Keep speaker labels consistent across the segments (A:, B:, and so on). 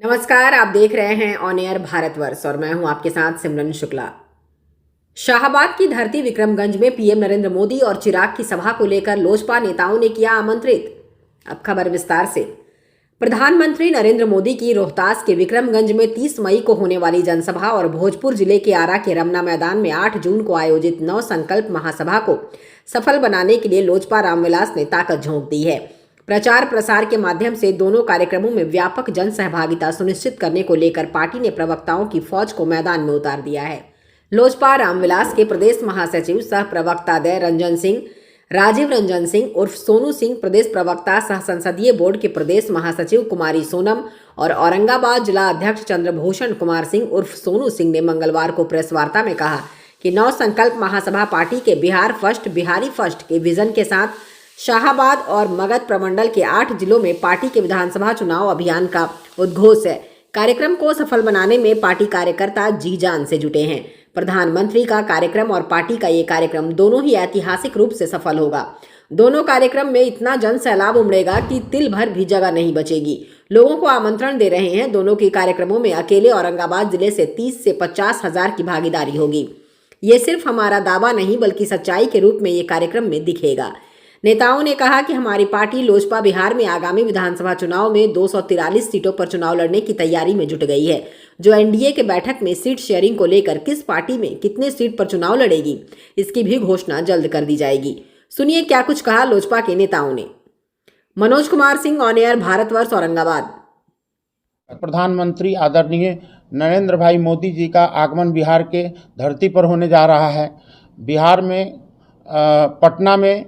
A: नमस्कार, आप देख रहे हैं ऑन एयर भारतवर्ष और मैं हूं आपके साथ सिमरन शुक्ला। शाहाबाद की धरती विक्रमगंज में पीएम नरेंद्र मोदी और चिराग की सभा को लेकर लोजपा नेताओं ने किया आमंत्रित। अब खबर विस्तार से। प्रधानमंत्री नरेंद्र मोदी की रोहतास के विक्रमगंज में 30 मई को होने वाली जनसभा और भोजपुर जिले के आरा के रमना मैदान में 8 जून को आयोजित नव संकल्प महासभा को सफल बनाने के लिए लोजपा रामविलास ने ताकत झोंक दी है। प्रचार प्रसार के माध्यम से दोनों कार्यक्रमों में व्यापक जन सहभागिता सुनिश्चित करने को लेकर पार्टी ने प्रवक्ताओं की फौज को मैदान में उतार दिया है। लोजपा रामविलास के प्रदेश महासचिव सह प्रवक्ता दय रंजन सिंह, राजीव रंजन सिंह उर्फ सोनू सिंह, प्रदेश प्रवक्ता सह संसदीय बोर्ड के प्रदेश महासचिव कुमारी सोनम और औरंगाबाद जिला अध्यक्ष चंद्रभूषण कुमार सिंह उर्फ सोनू सिंह ने मंगलवार को प्रेस वार्ता में कहा कि नव संकल्प महासभा पार्टी के बिहार फर्स्ट बिहारी फर्स्ट के विजन के साथ शाहाबाद और मगध प्रमंडल के 8 जिलों में पार्टी के विधानसभा चुनाव अभियान का उद्घोष है। कार्यक्रम को सफल बनाने में पार्टी कार्यकर्ता जी जान से जुटे हैं। प्रधानमंत्री का कार्यक्रम और पार्टी का ये कार्यक्रम दोनों ही ऐतिहासिक रूप से सफल होगा। दोनों कार्यक्रम में इतना जन सैलाब उमड़ेगा कि तिल भर भी जगह नहीं बचेगी। लोगों को आमंत्रण दे रहे हैं। दोनों के कार्यक्रमों में अकेले औरंगाबाद जिले से 30 से 50 हजार की भागीदारी होगी। ये सिर्फ हमारा दावा नहीं बल्कि सच्चाई के रूप में ये कार्यक्रम में दिखेगा। नेताओं ने कहा कि हमारी पार्टी लोजपा बिहार में आगामी विधानसभा चुनाव में 243 सीटों पर चुनाव लड़ने की तैयारी में जुट गई है। जो एनडीए के बैठक में सीट शेयरिंग को लेकर किस पार्टी में कितने सीट पर चुनाव लड़ेगी, इसकी भी घोषणा जल्द कर दी जाएगी। सुनिए क्या कुछ कहा लोजपा के नेताओं ने। Manoj Kumar Singh, on air Bharatvarsh, Aurangabad.
B: प्रधानमंत्री आदरणीय नरेंद्र भाई मोदी जी का आगमन बिहार के धरती पर होने जा रहा है। बिहार में पटना में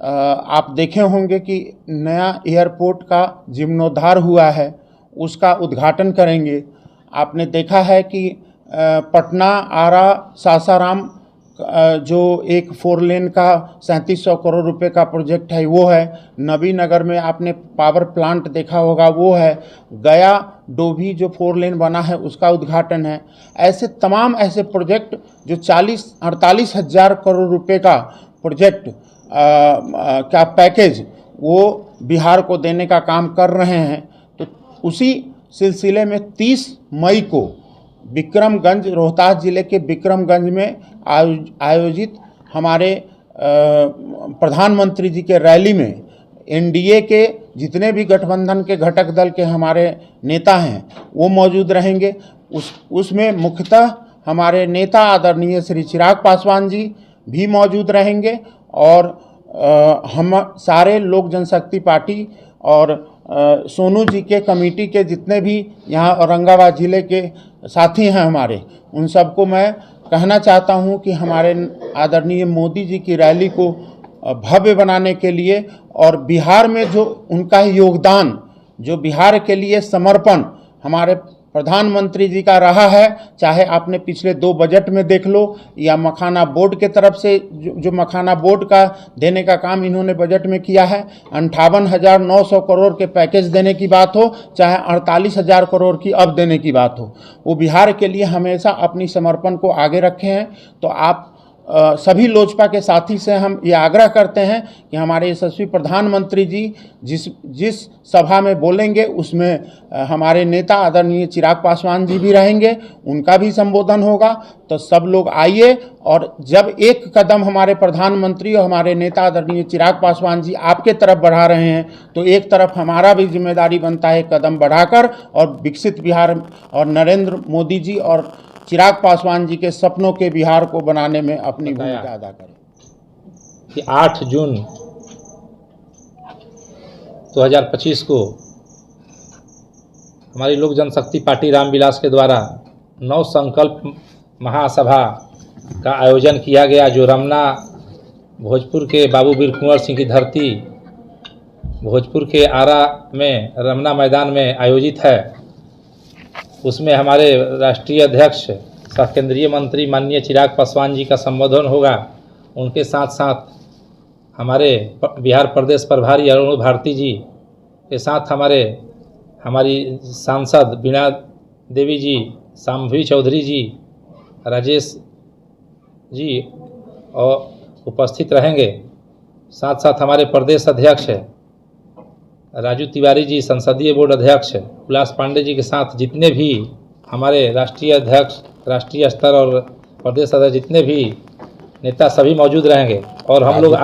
B: आप देखे होंगे कि नया एयरपोर्ट का जीर्णोद्धार हुआ है, उसका उद्घाटन करेंगे। आपने देखा है कि पटना आरा सासाराम जो एक 4 लेन का 3700 करोड़ रुपए का प्रोजेक्ट है वो है। नबीनगर में आपने पावर प्लांट देखा होगा वो है। गया डोभी जो 4 लेन बना है उसका उद्घाटन है। ऐसे तमाम ऐसे प्रोजेक्ट जो 48 हजार करोड़ रुपए का प्रोजेक्ट का पैकेज वो बिहार को देने का काम कर रहे हैं। तो उसी सिलसिले में 30 मई को विक्रमगंज, रोहतास जिले के विक्रमगंज में आयोजित हमारे प्रधानमंत्री जी के रैली में एनडीए के जितने भी गठबंधन के घटक दल के हमारे नेता हैं वो मौजूद रहेंगे। उसमें मुख्यतः हमारे नेता आदरणीय श्री चिराग पासवान जी भी मौजूद रहेंगे और हम सारे लोक जनशक्ति पार्टी और सोनू जी के कमेटी के जितने भी यहाँ औरंगाबाद ज़िले के साथी हैं हमारे, उन सबको मैं कहना चाहता हूँ कि हमारे आदरणीय मोदी जी की रैली को भव्य बनाने के लिए और बिहार में जो उनका योगदान, जो बिहार के लिए समर्पण हमारे प्रधानमंत्री जी का रहा है, चाहे आपने पिछले 2 बजट में देख लो या मखाना बोर्ड के तरफ से जो मखाना बोर्ड का देने का काम इन्होंने बजट में किया है, 58,900 करोड़ के पैकेज देने की बात हो, चाहे 48,000 करोड़ की अब देने की बात हो, वो बिहार के लिए हमेशा अपनी समर्पण को आगे रखे हैं। तो आप सभी लोजपा के साथी से हम ये आग्रह करते हैं कि हमारे यशस्वी प्रधानमंत्री जी जिस सभा में बोलेंगे उसमें हमारे नेता आदरणीय चिराग पासवान जी भी रहेंगे, उनका भी संबोधन होगा। तो सब लोग आइए और जब एक कदम हमारे प्रधानमंत्री और हमारे नेता आदरणीय चिराग पासवान जी आपके तरफ बढ़ा रहे हैं तो एक तरफ हमारा भी जिम्मेदारी बनता है कदम बढ़ाकर और विकसित बिहार और नरेंद्र मोदी जी और चिराग पासवान जी के सपनों के बिहार को बनाने में अपनी भूमिका अदा करें।
C: कि 8 जून 2025 को हमारी लोक जनशक्ति पार्टी रामविलास के द्वारा नव संकल्प महासभा का आयोजन किया गया, जो रमना भोजपुर के बाबू वीर कुंवर सिंह की धरती भोजपुर के आरा में रमना मैदान में आयोजित है। उसमें हमारे राष्ट्रीय अध्यक्ष सह केंद्रीय मंत्री माननीय चिराग पासवान जी का संबोधन होगा। उनके साथ साथ हमारे बिहार प्रदेश प्रभारी अरुण भारती जी के साथ हमारी सांसद बीणा देवी जी, शाम्भी चौधरी जी, राजेश जी और उपस्थित रहेंगे। साथ साथ हमारे प्रदेश अध्यक्ष राजू तिवारी जी संसदीय बोर्ड अध्यक्ष, उल्लास पांडे जी के साथ जितने भी हमारे राष्ट्रीय अध्यक्ष, राष्ट्रीय स्तर और प्रदेश अध्यक्ष जितने भी नेता सभी मौजूद रहेंगे। और हम लोग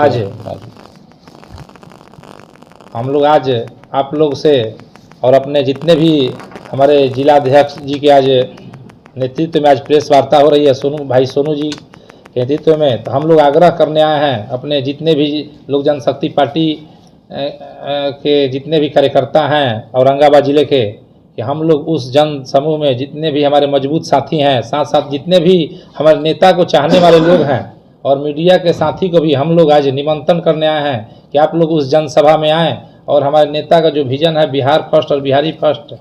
C: आज आप लोग से और अपने जितने भी हमारे जिला अध्यक्ष जी के आज नेतृत्व में आज प्रेस वार्ता हो रही है, सोनू जी के नेतृत्व में, तो हम लोग आग्रह करने आए हैं अपने जितने भी लोक जनशक्ति पार्टी के जितने भी कार्यकर्ता हैं औरंगाबाद ज़िले के, कि हम लोग उस जन समूह में जितने भी हमारे मजबूत साथी हैं, साथ साथ जितने भी हमारे नेता को चाहने वाले लोग हैं और मीडिया के साथी को भी हम लोग आज निमंत्रण करने आए हैं कि आप लोग उस जनसभा में आएँ और हमारे नेता का जो विजन है बिहार फर्स्ट और बिहारी फर्स्ट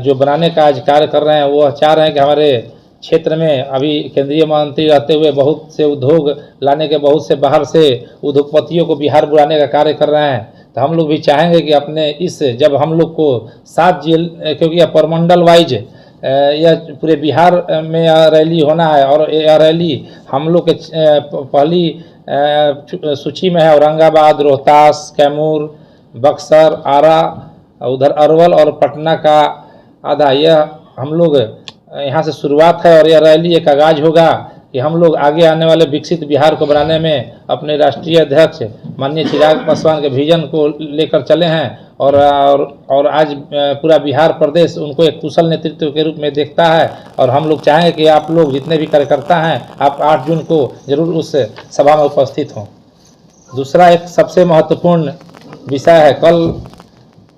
C: जो बनाने का आज कार्य कर रहे हैं, वो चाह रहे हैं कि हमारे क्षेत्र में अभी केंद्रीय मंत्री रहते हुए बहुत से उद्योग लाने के, बहुत से बाहर से उद्योगपतियों को बिहार बुलाने का कार्य कर रहे हैं। तो हम लोग भी चाहेंगे कि अपने इस जब हम लोग को 7 जिले, क्योंकि यह परमंडल वाइज यह पूरे बिहार में रैली होना है और यह रैली हम लोग के पहली सूची में है औरंगाबाद, रोहतास, कैमूर, बक्सर, आरा, उधर अरवल और पटना का आधा, यह हम लोग यहाँ से शुरुआत है और यह रैली एक आगाज होगा कि हम लोग आगे आने वाले विकसित बिहार को बनाने में अपने राष्ट्रीय अध्यक्ष माननीय चिराग पासवान के विजन को लेकर चले हैं और आज पूरा बिहार प्रदेश उनको एक कुशल नेतृत्व के रूप में देखता है। और हम लोग चाहेंगे कि आप लोग जितने भी कार्यकर्ता हैं, आप 8 जून को जरूर उस सभा में उपस्थित हों। दूसरा एक सबसे महत्वपूर्ण विषय है, कल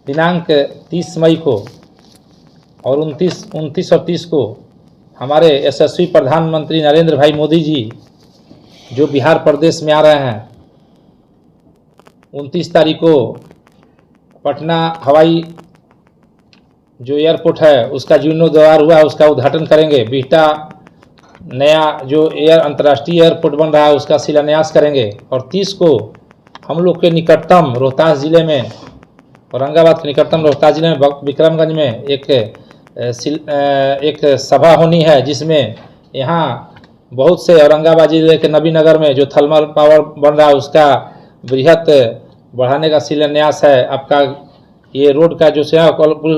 C: दिनांक 30 मई को और 29 और 30 को हमारे यशस्वी प्रधानमंत्री नरेंद्र भाई मोदी जी जो बिहार प्रदेश में आ रहे हैं, 29 तारीख को पटना हवाई जो एयरपोर्ट है उसका जीर्णोद्धार हुआ है, उसका उद्घाटन करेंगे। बिहटा नया जो अंतर्राष्ट्रीय एयरपोर्ट बन रहा है उसका शिलान्यास करेंगे। और 30 को हम लोग के निकटतम रोहतास ज़िले में, औरंगाबाद के निकटतम रोहतास ज़िले में विक्रमगंज में एक सभा होनी है, जिसमें यहाँ बहुत से औरंगाबाद ज़िले के नबीनगर में जो थर्मल पावर बन रहा है उसका बृहत बढ़ाने का शिलान्यास है। आपका ये रोड का जो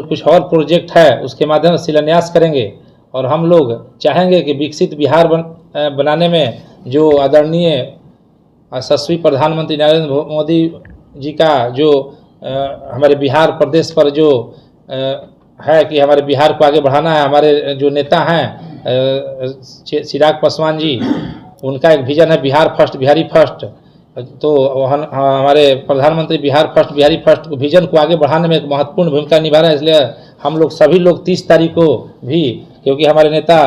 C: कुछ और प्रोजेक्ट है उसके माध्यम से शिलान्यास करेंगे। और हम लोग चाहेंगे कि विकसित बिहार बनाने में जो आदरणीय यशस्वी प्रधानमंत्री नरेंद्र मोदी जी का जो हमारे बिहार प्रदेश पर जो है कि हमारे बिहार को आगे बढ़ाना है, हमारे जो नेता हैं चिराग पासवान जी, उनका एक विजन है बिहार फर्स्ट बिहारी फर्स्ट। तो हमारे प्रधानमंत्री Bihar first Bihari first vision को आगे बढ़ाने में एक महत्वपूर्ण भूमिका निभा रहे हैं। इसलिए हम लोग सभी लोग 30 तारीख को भी, क्योंकि हमारे नेता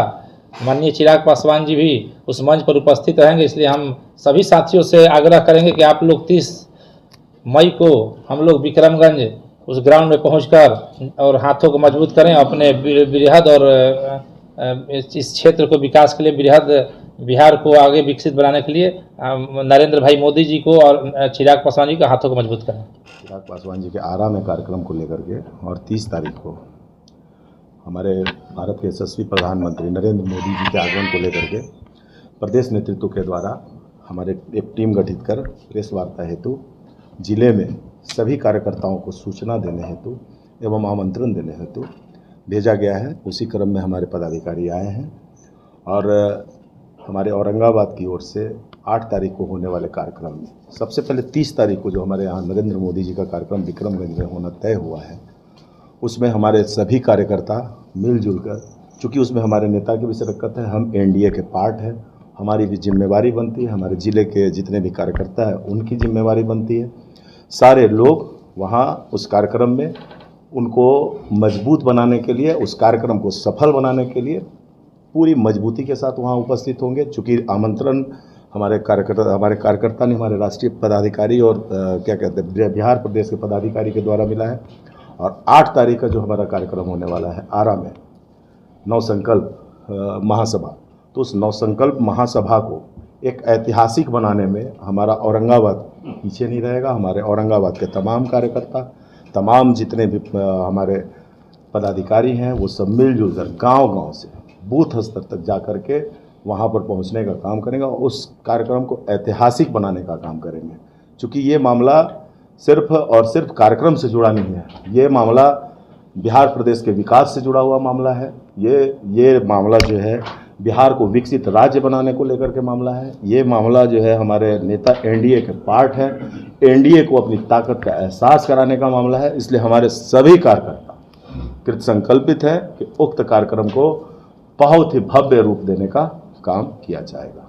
C: माननीय चिराग पासवान जी भी उस मंच पर उपस्थित रहेंगे, इसलिए हम सभी साथियों से आग्रह करेंगे कि आप लोग 30 मई को हम लोग विक्रमगंज उस ग्राउंड में पहुंचकर और हाथों को मजबूत करें अपने बृहद और इस क्षेत्र को विकास के लिए, बृहद बिहार को आगे विकसित बनाने के लिए नरेंद्र भाई मोदी जी को और चिराग पासवान जी के हाथों को मजबूत करें।
D: चिराग पासवान जी के आरा में कार्यक्रम को लेकर के और 30 तारीख को हमारे भारत के यशस्वी प्रधानमंत्री नरेंद्र मोदी जी के आगमन को लेकर के प्रदेश नेतृत्व के द्वारा हमारे एक टीम गठित कर प्रेस वार्ता हेतु जिले में सभी कार्यकर्ताओं को सूचना देने हेतु एवं आमंत्रण देने हेतु भेजा गया है। उसी क्रम में हमारे पदाधिकारी आए हैं और हमारे औरंगाबाद की ओर से 8 तारीख को होने वाले कार्यक्रम में सबसे पहले 30 तारीख को जो हमारे यहाँ नरेंद्र मोदी जी का कार्यक्रम विक्रमगंज में होना तय हुआ है, उसमें हमारे सभी कार्यकर्ता मिलजुल कर, चूँकि उसमें हमारे नेता की भी शिरकत है, हम एनडीए के पार्ट हैं, हमारी भी जिम्मेवारी बनती है, हमारे ज़िले के जितने भी कार्यकर्ता हैं उनकी जिम्मेवारी बनती है। सारे लोग वहाँ उस कार्यक्रम में उनको मजबूत बनाने के लिए, उस कार्यक्रम को सफल बनाने के लिए पूरी मजबूती के साथ वहाँ उपस्थित होंगे। चूँकि आमंत्रण हमारे कार्यकर्ता ने हमारे राष्ट्रीय पदाधिकारी और क्या कहते हैं बिहार प्रदेश के पदाधिकारी के द्वारा मिला है। और 8 तारीख का जो हमारा कार्यक्रम होने वाला है आरा में नवसंकल्प महासभा, तो उस नवसंकल्प महासभा को एक ऐतिहासिक बनाने में हमारा औरंगाबाद पीछे नहीं रहेगा। हमारे औरंगाबाद के तमाम कार्यकर्ता, तमाम जितने भी हमारे पदाधिकारी हैं, वो सब मिलजुल कर गाँव से बूथ स्तर तक जा कर के वहाँ पर पहुँचने का काम करेंगे और उस कार्यक्रम को ऐतिहासिक बनाने का काम करेंगे। चूँकि ये मामला सिर्फ और सिर्फ कार्यक्रम से जुड़ा नहीं है। ये मामला बिहार प्रदेश के विकास से जुड़ा हुआ मामला है। ये मामला जो है बिहार को विकसित राज्य बनाने को लेकर के मामला है। ये मामला जो है हमारे नेता एनडीए के पार्ट है। एनडीए को अपनी ताकत का एहसास कराने का मामला है। इसलिए हमारे सभी कार्यकर्ता कृत संकल्पित है कि उक्त कार्यक्रम को बहुत ही भव्य रूप देने का काम किया जाएगा।